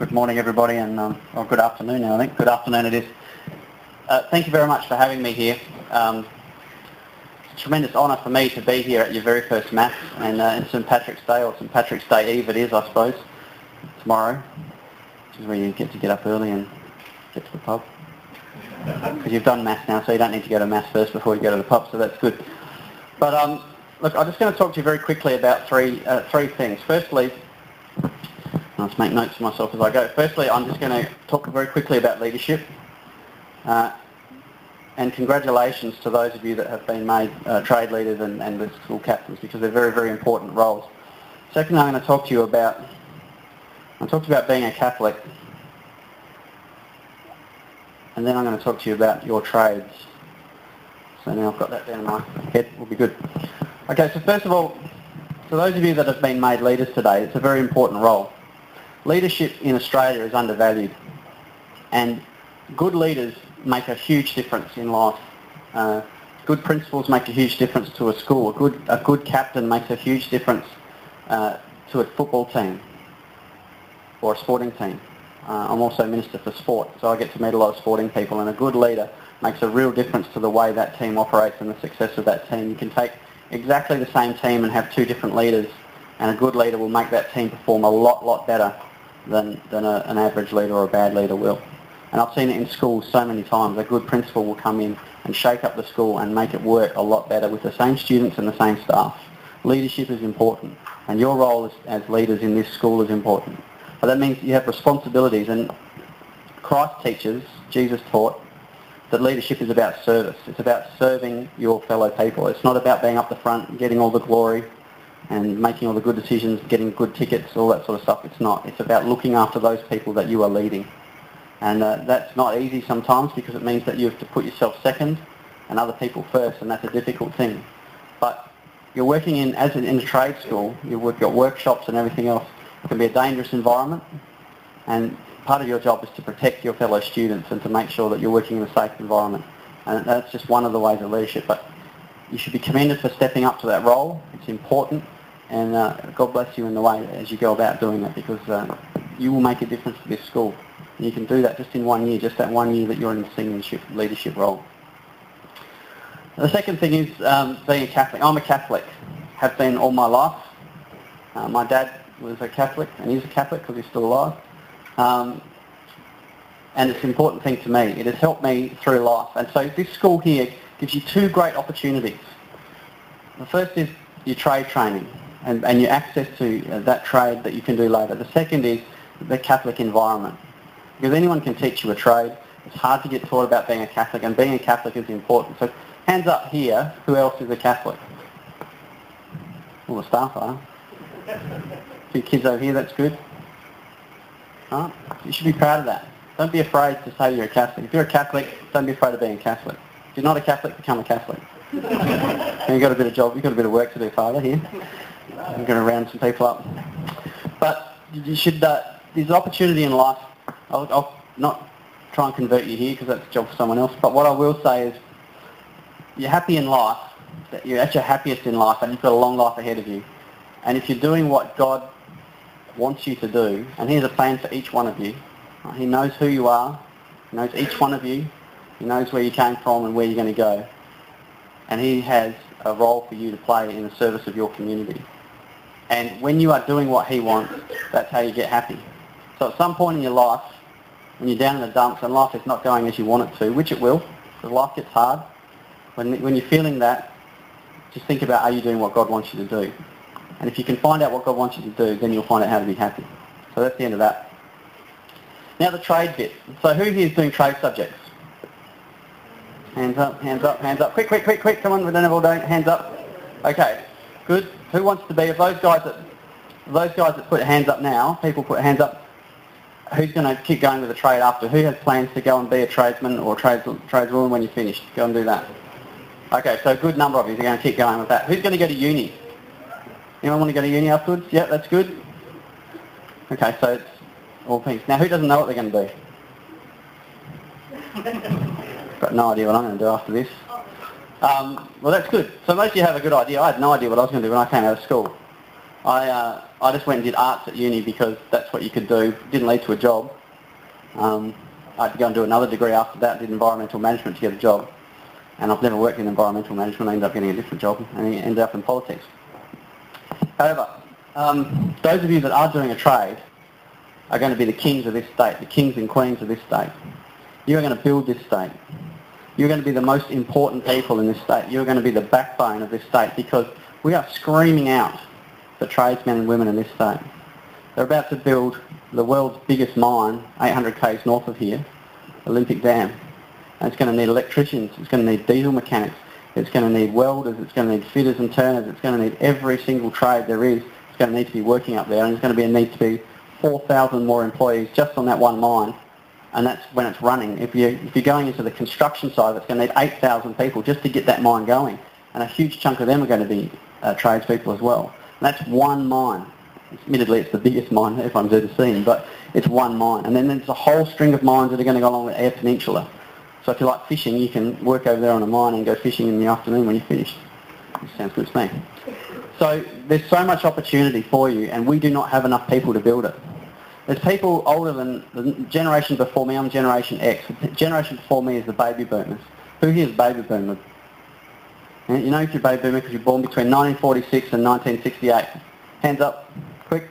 Good morning, everybody, and or good afternoon now, I think. Good afternoon it is. Thank you very much for having me here. It's a tremendous honour for me to be here at your very first Mass, and in St Patrick's Day, or St Patrick's Day Eve it is, I suppose, tomorrow, which is where you get to get up early and get to the pub. Because you've done Mass now, so you don't need to go to Mass first before you go to the pub, so that's good. But look, I'm just going to talk to you very quickly about three things. Firstly, I'll just make notes for myself as I go. Firstly, I'm just going to talk very quickly about leadership. And congratulations to those of you that have been made trade leaders and the school captains, because they're very, very important roles. Secondly, I'm going to talk to you about being a Catholic. And then I'm going to talk to you about your trades. So now I've got that down in my head, we'll be good. Okay, so first of all, to those of you that have been made leaders today, it's a very important role. Leadership in Australia is undervalued, and good leaders make a huge difference in life. Good principals make a huge difference to a school. A good captain makes a huge difference to a football team or a sporting team. I'm also Minister for Sport, so I get to meet a lot of sporting people, and a good leader makes a real difference to the way that team operates and the success of that team. You can take exactly the same team and have two different leaders, and a good leader will make that team perform a lot better than an average leader or a bad leader will. And I've seen it in schools so many times. A good principal will come in and shake up the school and make it work a lot better with the same students and the same staff. Leadership is important, and your role as leaders in this school is important. But that means you have responsibilities, and Christ teaches, Jesus taught, that leadership is about service. It's about serving your fellow people. It's not about being up the front, getting all the glory, and making all the good decisions, getting good tickets, all that sort of stuff. It's not. It's about looking after those people that you are leading. And that's not easy sometimes, because it means that you have to put yourself second and other people first, and that's a difficult thing. But you're working in a trade school, you've got workshops and everything else. It can be a dangerous environment, and part of your job is to protect your fellow students and to make sure that you're working in a safe environment. And that's just one of the ways of leadership. But you should be commended for stepping up to that role. It's important, and God bless you in the way as you go about doing it, because you will make a difference to this school. And you can do that just in 1 year, just that 1 year that you're in a senior leadership role. The second thing is being a Catholic. I'm a Catholic, have been all my life. My dad was a Catholic, and he's a Catholic because he's still alive. And it's an important thing to me. It has helped me through life. And so this school here gives you two great opportunities. The first is your trade training and your access to that trade that you can do later. The second is the Catholic environment. Because anyone can teach you a trade. It's hard to get taught about being a Catholic, and being a Catholic is important. So hands up here, who else is a Catholic? All the staff are. A few kids over here, that's good. Right? You should be proud of that. Don't be afraid to say you're a Catholic. If you're a Catholic, don't be afraid of being a Catholic. If you're not a Catholic, become a Catholic. And you've got a bit of work to do, Father, here. I'm going to round some people up. But you should, there's an opportunity in life. I'll not try and convert you here, because that's a job for someone else. But what I will say is, you're happy in life, that you're at your happiest in life, and you've got a long life ahead of you. And if you're doing what God wants you to do, and he has a plan for each one of you. He knows who you are. He knows each one of you. He knows where you came from and where you're going to go. And he has a role for you to play in the service of your community. And when you are doing what he wants, that's how you get happy. So at some point in your life, when you're down in the dumps and life is not going as you want it to, which it will, because life gets hard, when you're feeling that, just think about, are you doing what God wants you to do? And if you can find out what God wants you to do, then you'll find out how to be happy. So that's the end of that. Now the trade bit. So who here is doing trade subjects? Hands up, hands up, hands up. Quick, come on, we don't have all day. Hands up. Okay, good. Who wants to be, of those guys that put hands up now, people put hands up, who's going to keep going with the trade after? Who has plans to go and be a tradesman or tradeswoman when you're finished? Go and do that. Okay, so a good number of you are going to keep going with that. Who's going to go to uni? Anyone want to go to uni afterwards? Yeah, that's good. Okay, so it's all pinks. Now, who doesn't know what they're going to do? Got no idea what I'm going to do after this. Well, that's good. So most of you have a good idea. I had no idea what I was going to do when I came out of school. I just went and did arts at uni because that's what you could do. Didn't lead to a job. I had to go and do another degree after that, did environmental management to get a job. And I've never worked in environmental management. I ended up getting a different job and ended up in politics. However, those of you that are doing a trade are going to be the kings of this state, the kings and queens of this state. You are going to build this state. You're going to be the most important people in this state. You're going to be the backbone of this state because we are screaming out for tradesmen and women in this state. They're about to build the world's biggest mine, 800 k's north of here, Olympic Dam. And it's going to need electricians, it's going to need diesel mechanics, it's going to need welders, it's going to need fitters and turners, it's going to need every single trade there is. It's going to need to be working up there, and there's going to be a need to be 4,000 more employees just on that one mine, and that's when it's running. If you're going into the construction side, it's going to need 8,000 people just to get that mine going, and a huge chunk of them are going to be tradespeople as well. And that's one mine. Admittedly, it's the biggest mine everyone's ever seen, but it's one mine. And then there's a whole string of mines that are going to go along the Eyre Peninsula. So if you like fishing, you can work over there on a mine and go fishing in the afternoon when you're finished. This sounds good to me. So there's so much opportunity for you, and we do not have enough people to build it. There's people older than the generation before me. I'm Generation X. The generation before me is the baby boomers. Who here is baby boomer? You know if you're a baby boomer because you're born between 1946 and 1968. Hands up, quick.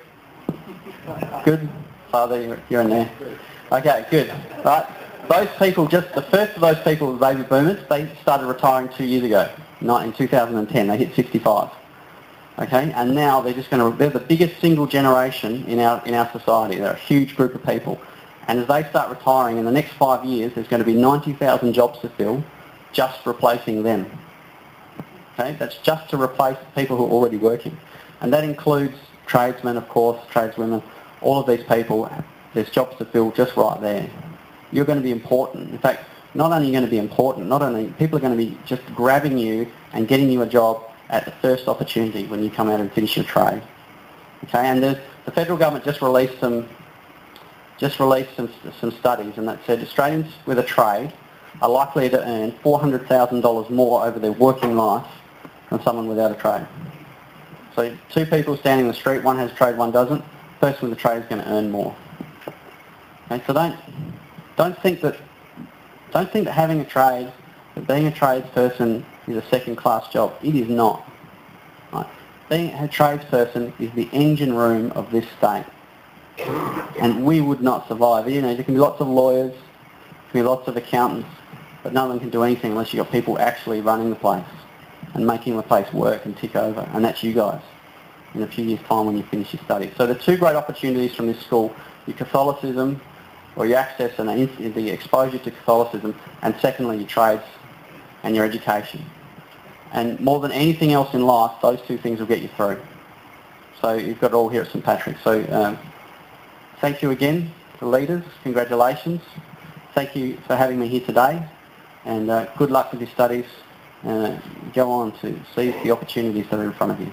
Good. Father, you're in there. Okay, good. Right. Those people, just the first of those people, the baby boomers, they started retiring 2 years ago, in 2010. They hit 65. Okay, and now they're the biggest single generation in our society. They're a huge group of people. And as they start retiring, in the next 5 years, there's going to be 90,000 jobs to fill just replacing them. Okay, that's just to replace people who are already working. And that includes tradesmen, of course, tradeswomen, all of these people. There's jobs to fill just right there. You're going to be important. In fact, not only are you going to be important, not only people are going to be just grabbing you and getting you a job at the first opportunity when you come out and finish your trade. Okay, and the federal government just released some studies, and that said Australians with a trade are likely to earn $400,000 more over their working life than someone without a trade. So two people standing in the street, one has a trade, one doesn't. The person with a trade is going to earn more. Okay, so don't think that having a trade, that being a tradesperson is a second-class job. It is not. Right? Being a tradesperson is the engine room of this state. And we would not survive. You know, there can be lots of lawyers, there can be lots of accountants, but none of them can do anything unless you've got people actually running the place and making the place work and tick over. And that's you guys in a few years' time when you finish your studies. So the two great opportunities from this school, your Catholicism, or your access and the exposure to Catholicism, and secondly your trades and your education. And more than anything else in life, those two things will get you through. So you've got it all here at St Patrick's. So thank you again to leaders. Congratulations. Thank you for having me here today, and good luck with your studies. Go on to seize the opportunities that are in front of you.